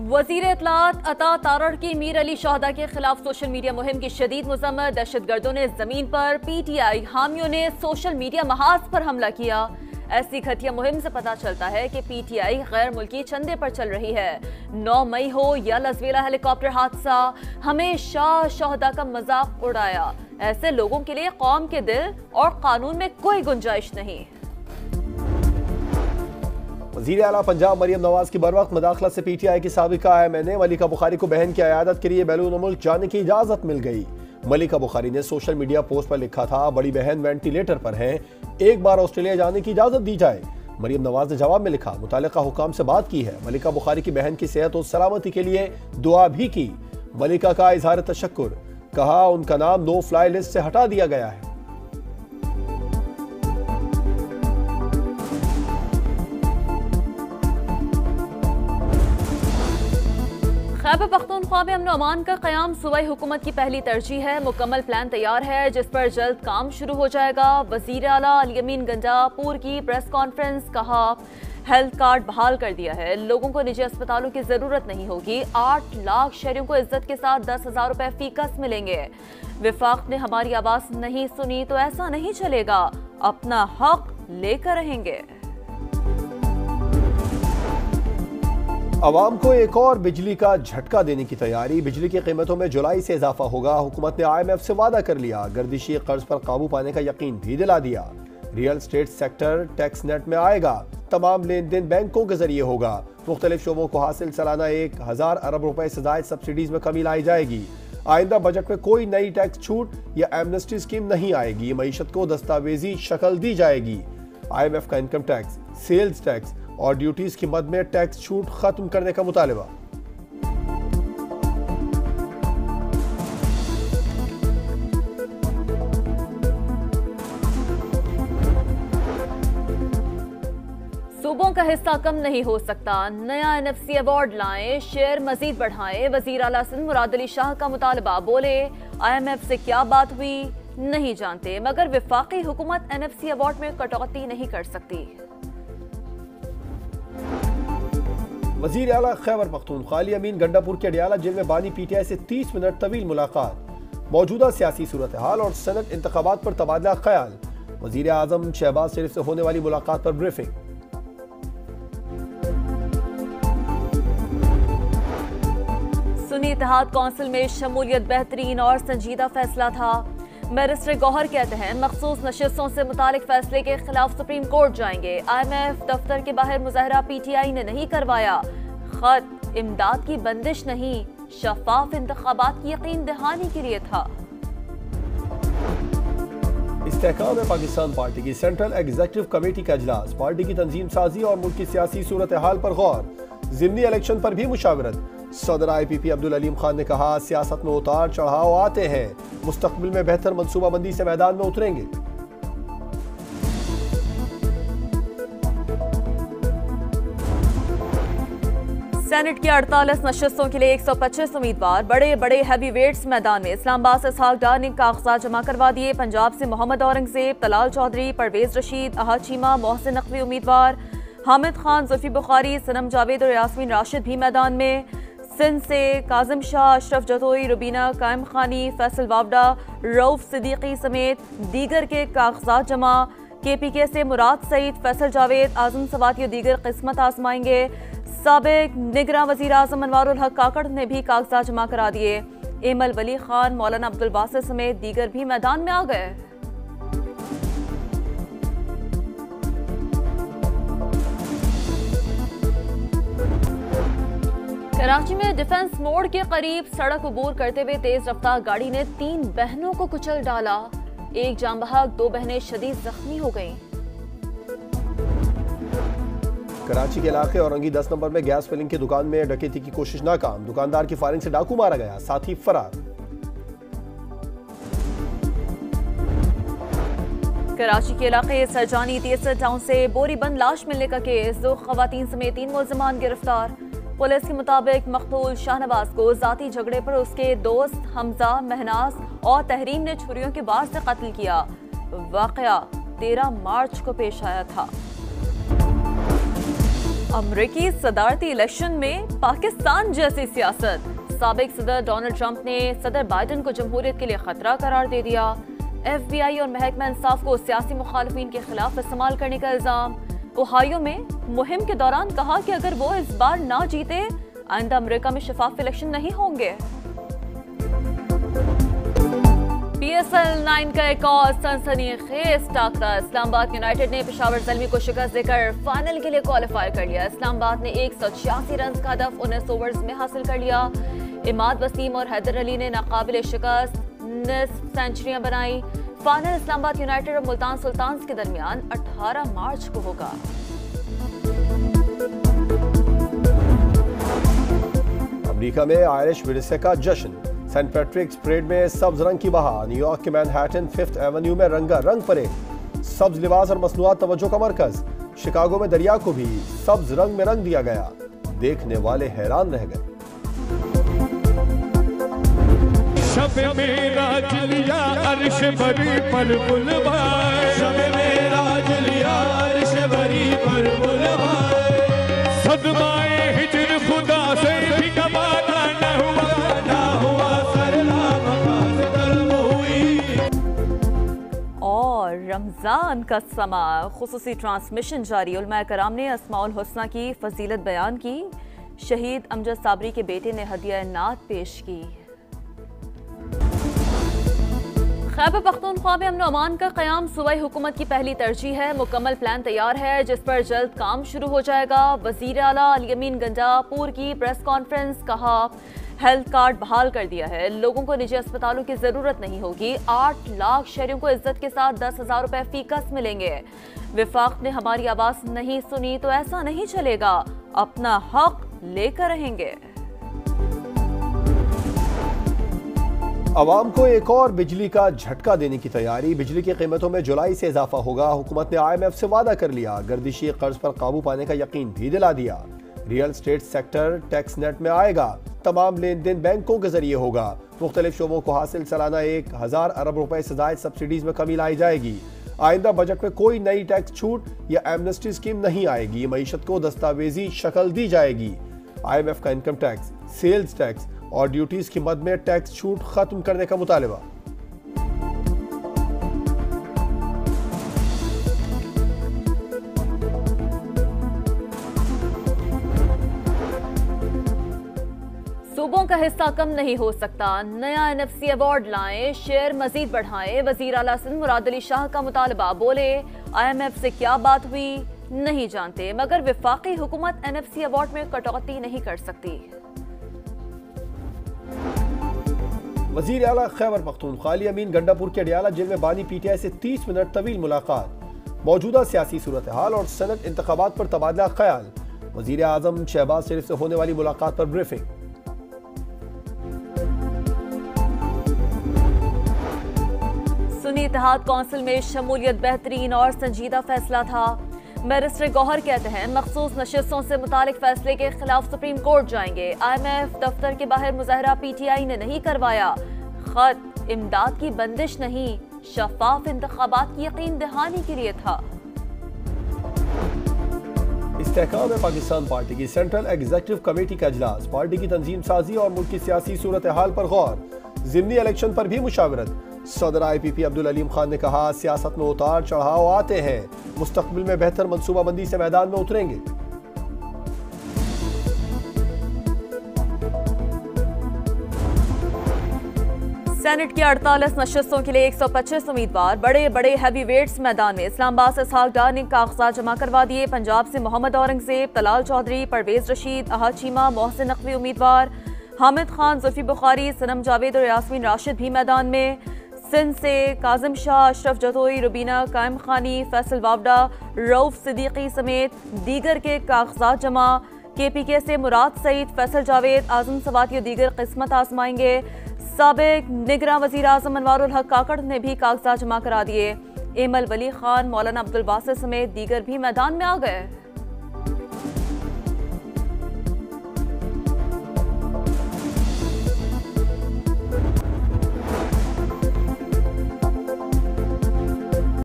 वजीर इत्तलात अता तारड़ की मीर अली शहदा के खिलाफ सोशल मीडिया मुहिम की शदीद मजम्मत। दहशतगर्दों ने जमीन पर, PTI हामियों ने सोशल मीडिया महाज पर हमला किया। ऐसी घटिया मुहिम से पता चलता है कि PTI गैर मुल्की चंदे पर चल रही है। 9 मई हो या लजवेला हेलीकॉप्टर हादसा, हमेशा शहदा का मजाक उड़ाया। ऐसे लोगों के लिए कौम के दिल और कानून में कोई गुंजाइश नहीं। वज़ीर आला पंजाब मरियम नवाज की बरवक्त मुदाखलत से PTI की साबिका MNA मलिका बुखारी को बहन की अयादत के लिए बैरून मुल्क जाने की इजाजत मिल गई। मलिका बुखारी ने सोशल मीडिया पोस्ट पर लिखा था, बड़ी बहन वेंटिलेटर पर हैं, एक बार ऑस्ट्रेलिया जाने की इजाजत दी जाए। मरियम नवाज ने जवाब में लिखा, मुतालिका हुकाम से बात की है, मलिका बुखारी की बहन की सेहत और सलामती के लिए दुआ भी की। मलिका का इजहार तशक्कुर, कहा उनका नाम नो फ्लाई लिस्ट से हटा दिया गया है। खैबर पख्तूनख्वा में अमन अमान का क़याम सूबाई हुकूमत की पहली तरजीह है। मुकम्मल प्लान तैयार है जिस पर जल्द काम शुरू हो जाएगा। वज़ीर आला अली अमीन गंडापुर की प्रेस कॉन्फ्रेंस, कहा हेल्थ कार्ड बहाल कर दिया है, लोगों को निजी अस्पतालों की जरूरत नहीं होगी। 8 लाख शहरियों को इज्जत के साथ 10,000 रुपए फीकस मिलेंगे। विफाक ने हमारी आवाज नहीं सुनी तो ऐसा नहीं चलेगा, अपना हक लेकर रहेंगे। अवाम को एक और बिजली का झटका देने की तैयारी। बिजली की कीमतों में जुलाई से इजाफा होगा। हुकूमत ने IMF से वादा कर लिया, गर्दिशी कर्ज पर काबू पाने का यकीन भी दिला दिया। Real estate sector tax net में आएगा, तमाम लेन देन बैंकों के जरिए होगा। मुख्तलिफ शोबों को हासिल सालाना 1000 अरब रुपए से जायद सब्सिडीज में कमी लाई जाएगी। आइंदा बजट में कोई नई टैक्स छूट या एमनेस्टी स्कीम नहीं आएगी। मईशत को दस्तावेजी शक्ल दी जाएगी। IMF का इनकम टैक्स, सेल्स टैक्स और ड्यूटीज की मद में टैक्स छूट खत्म करने का मुतालबा। सूबों का हिस्सा कम नहीं हो सकता, नया NFC अवार्ड लाएं, शेयर मजीद बढ़ाएं। वजीर आला सिंध मुराद अली शाह का मुतालबा, बोले IMF से क्या बात हुई नहीं जानते, मगर विफाकी हुकूमत NFC अवार्ड में कटौती नहीं कर सकती। वज़ीर आला खैबर पख्तूनख्वा अली अमीन गंडापुर के अडियाला जेल में बानी PTI से 30 मिनट तवील मुलाकात। मौजूदा सियासी सूरत हाल और सेनेट इंतखाबात पर तबादला ख्याल। वज़ीर आज़म शहबाज शरीफ से होने वाली मुलाकात पर ब्रीफिंग। सुन्नी इत्तेहाद कौंसिल में शमूलियत बेहतरीन और संजीदा फैसला था। बैरिस्टर गौहर कहते हैं मखसूस नशिस्तों से मुतालिक फैसले के खिलाफ सुप्रीम कोर्ट जाएंगे। IMF दफ्तर के बाहर मुजाहरा PTI ने नहीं करवाया। खत इमदाद की बंदिश नहीं, शफाफ इंतखाबात की यकीन दहानी के लिए था। इस्तेहकाम पाकिस्तान पार्टी की सेंट्रल एग्जीक्यूटिव कमेटी का इजलास। पार्टी की तंजीम साजी और मुल्क की सियासी सूरत हाल पर गौर। ज़िमनी इलेक्शन पर भी मुशावरत। सदर IPP अब्दुल अलीम खान ने कहा, सियासत में उतार चढ़ाव आते हैं, मुस्तकबिल में बेहतर मनसूबाबंदी से मैदान में उतरेंगे। सेनेट की 48 नशिस्तों के लिए 125 उम्मीदवार, बड़े बड़े हैवी वेट्स मैदान में। इस्लामाबाद से इसहाक डार ने कागजात जमा करवा दिए। पंजाब से मोहम्मद औरंगजेब, तलाल चौधरी, परवेज रशीद, अहा चीमा, मोहसिन नकवी उम्मीदवार। हामिद खान, जुल्फी बुखारी, सनम जावेद और यास्मीन राशिद भी मैदान में। सिंध से काजिम शाह, अशरफ जतोई, रुबीना कायम खानी, फैसल वावडा, रऊफ सिद्दीकी समेत दीगर के कागजात जमा। KPK से मुराद सईद, फैसल जावेद, आजम सवाती और दीगर किस्मत आजमाएंगे। साबिक निगरां वज़ीर आज़म अनवारुल हक काकड़ ने भी कागजात जमा करा दिए। एमल वली खान, मौलाना अब्दुल बासित समेत दीगर भी मैदान में आ गए। कराची में डिफेंस मोड़ के करीब सड़क अबूर करते हुए तेज रफ्तार गाड़ी ने 3 बहनों को कुचल डाला। एक जान बहक, 2 बहनें शदीद जख्मी हो गईं। कराची के इलाके औरंगी 10 नंबर में गैस फिलिंग की दुकान में डकैती की कोशिश नाकाम। दुकानदार की फायरिंग से डाकू मारा गया, साथी फरार। कराची के इलाके सरजानी तियसर टाउन से बोरीबंद लाश मिलने का केस। 2 खवातीन समेत 3 मुलजमान गिरफ्तार। पुलिस के मुताबिक मकतूल शाहनवाज को जाती झगड़े पर उसके दोस्त हमजा, महनाज और तहरीम ने छुरियों के वार से कत्ल किया। वाकया 13 मार्च को पेश आया था। अमरीकी सदारती इलेक्शन में पाकिस्तान जैसी सियासत। साबिक सदर डोनाल्ड ट्रंप ने सदर बाइडन को जमहूरियत के लिए खतरा करार दे दिया। FBI और महकमा इंसाफ को सियासी मुखालिफिन के खिलाफ इस्तेमाल करने का इल्जाम। ओहायो में मुहिम के दौरान कहा कि अगर वो इस बार ना जीते आइंदा अमेरिका में शफाफ इलेक्शन नहीं होंगे। PSL 9 का एक और सनसनीखेज टाकरा। इस्लामाबाद यूनाइटेड ने पेशावर ज़ल्मी को शिकस्त देकर फाइनल के लिए क्वालिफाई कर लिया। इस्लामाबाद ने 186 रन का हदफ 19 ओवर्स में हासिल कर लिया। इमाद वसीम और हैदर अली ने नाकाबिल शिकस्त निस्फ सेंचुरियां बनाई। फाइनल इस्लामाबाद यूनाइटेड और मुल्तान सुल्तान्स के दरमियान 18 मार्च को होगा। अमेरिका में आयरिश विरसे का जश्न। सेंट पैट्रिक्स परेड में सब्ज रंग की बहार। न्यूयॉर्क के मैनहट्टन 5th एवेन्यू में रंगा रंग परेड। सब्ज लिबास और मसनूआत तवज्जो का मरकज। शिकागो में दरिया को भी सब्ज रंग में रंग दिया गया। देखने वाले हैरान रह गए। शब मेराज लिया अर्श भरी पर बुलवाए, शब मेराज लिया अर्श भरी पर बुलवाए, सदमाए हिजर खुदा से भी कमाना न हुआ सरला मकान कर्म हुई। और रमजान का समा खुसूसी ट्रांसमिशन जारी। उलमा कराम ने अस्माउल हुस्ना की फजीलत बयान की। शहीद अमजद साबरी के बेटे ने हदिया नात पेश की। खैबर पख्तूनख्वा में अमन अमान का क़याम सूबाई हुकूमत की पहली तरजीह है। मुकम्मल प्लान तैयार है जिस पर जल्द काम शुरू हो जाएगा। वज़ीर आला अली अमीन गंडापुर की प्रेस कॉन्फ्रेंस। कहा हेल्थ कार्ड बहाल कर दिया है, लोगों को निजी अस्पतालों की ज़रूरत नहीं होगी। 8 लाख शहरियों को इज्जत के साथ 10,000 रुपए फीकस मिलेंगे। विफाक ने हमारी आवाज़ नहीं सुनी तो ऐसा नहीं चलेगा, अपना हक लेकर रहेंगे। अवाम को एक और बिजली का झटका देने की तैयारी। बिजली की कीमतों में जुलाई से इजाफा होगा। हुकूमत ने IMF से वादा कर लिया। गर्दिशी कर्ज पर काबू पाने का यकीन भी दिला दिया। Real estate sector tax net में आएगा। तमाम लेन देन बैंकों के जरिए होगा। मुख्तलिफ शोबों को हासिल सालाना 1000 अरब रुपए से ज़ायद सब्सिडीज में कमी लाई जाएगी। आइंदा बजट में कोई नई टैक्स छूट या एमनेस्टी स्कीम नहीं आएगी। मईशत को दस्तावेजी शक्ल दी जाएगी। IMF का इनकम टैक्स, सेल्स टैक्स और ड्यूटीज की मद में टैक्स छूट खत्म करने का मुतालबा। सूबों का हिस्सा कम नहीं हो सकता। नया NFC अवार्ड लाएं, शेयर मजीद बढ़ाएं। वजीर आला सिंध मुराद अली शाह का मुतालबा। बोले IMF से क्या बात हुई नहीं जानते, मगर विफाकी हुकूमत NFC अवार्ड में कटौती नहीं कर सकती। वजीर आला खैबर पख्तूनख्वा अली अमीन गंडापुर के अडियाला जेल में बानी PTI से 30 मिनट तवील मुलाकात। मौजूदा सियासी सूरत हाल और सेनेट इंतखाबात पर तबादला ख्याल। वजीर आजम शहबाज शरीफ से होने वाली मुलाकात पर ब्रीफिंग। सुन्नी इत्तेहाद कौंसिल में शमूलियत बेहतरीन और संजीदा फैसला था। बैरिस्टर गौहर कहते हैं मखसूस नशिस्तों से मुतालिक फैसले के खिलाफ सुप्रीम कोर्ट जाएंगे। IMF दफ्तर के बाहर मुजाहरा PTI ने नहीं करवाया। खत इमदाद की बंदिश नहीं, शफाफ इंतखाबात की यकीन दहानी के लिए था। इस्तेहकाम में पाकिस्तान पार्टी की सेंट्रल एग्जीक्यूटिव कमेटी का इजलास। पार्टी की तंजीम साजी और मुल्क की सियासी सूरत हाल पर गौर। ज़िमनी इलेक्शन पर भी मुशावरत। सदर IPP अब्दुल अलीम खान ने कहा सियासत में उतार चढ़ाव आते हैं, मुस्तकबिल में बेहतर मंसूबाबंदी से मैदान में उतरेंगे। सेनेट की 48 नशिस्तों के लिए 125 उम्मीदवार। बड़े बड़े हैवी वेट्स मैदान में। इस्लामाबाद से इसहाक डार ने कागजात जमा करवा दिए। पंजाब से मोहम्मद औरंगजेब, तलाल चौधरी, परवेज रशीद, अहद चीमा, मोहसिन नकवी उम्मीदवार। हामिद खान, जुल्फी बुखारी, सनम जावेद और यास्मीन राशिद भी मैदान में। सिंध से काजिम शाह, अशरफ जतोई, रुबीना कायम खानी, फैसल वावडा, रऊफ सिद्दीकी समेत दीगर के कागजात जमा। KPK से मुराद सईद, फैसल जावेद, आजम सवाती और दीगर किस्मत आजमाएंगे। साबिक निगरान वजीर आजम अनवारुल हक काकड़ ने भी कागजात जमा करा दिए। एमल वली खान, मौलाना अब्दुल बासित समेत दीगर भी मैदान में आ गए।